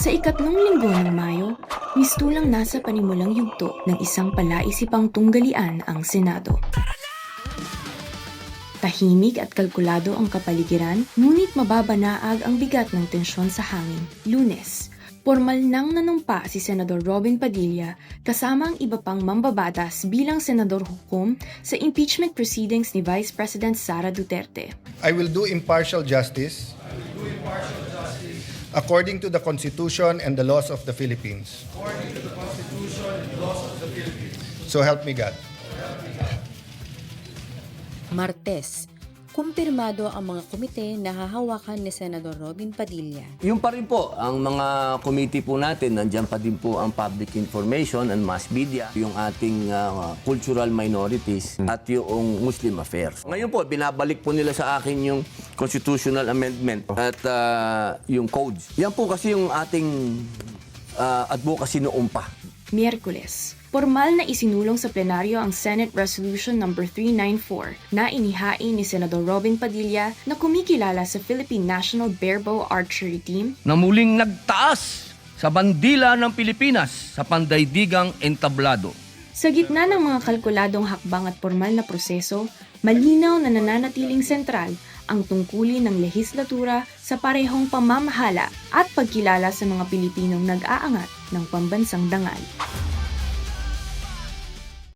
Sa ikatlong linggo ng Mayo, mistulang nasa panimulang yugto ng isang palaisipang tunggalian ang Senado. Tahimik at kalkulado ang kapaligiran, ngunit mababanaag ang bigat ng tensyon sa hangin. Lunes, formal nang nanumpa si Senador Robin Padilla kasama ang iba pang mambabatas bilang senador hukom sa impeachment proceedings ni Vice President Sara Duterte. I will do impartial justice according to the Constitution and the laws of the Philippines. So help me God. Martes, kumpirmado ang mga komite na hahawakan ni Senador Robin Padilla. Yung pa rin po, ang mga committee po natin, nandiyan pa din po ang public information and mass media, yung ating cultural minorities at yung Muslim affairs. Ngayon po, binabalik po nila sa akin yung constitutional amendment at yung codes. Yan po kasi yung ating advocacy noon pa. Miyerkules, formal na isinulong sa plenaryo ang Senate Resolution No. 394 na inihain ni Senador Robin Padilla na kumikilala sa Philippine National Barebow Archery Team na muling nagtaas sa bandila ng Pilipinas sa pandaigdigang entablado. Sa gitna ng mga kalkuladong hakbang at formal na proseso, malinaw na nananatiling sentral ang tungkulin ng lehislatura sa parehong pamamahala at pagkilala sa mga Pilipinong nag-aangat ng pambansang dangal.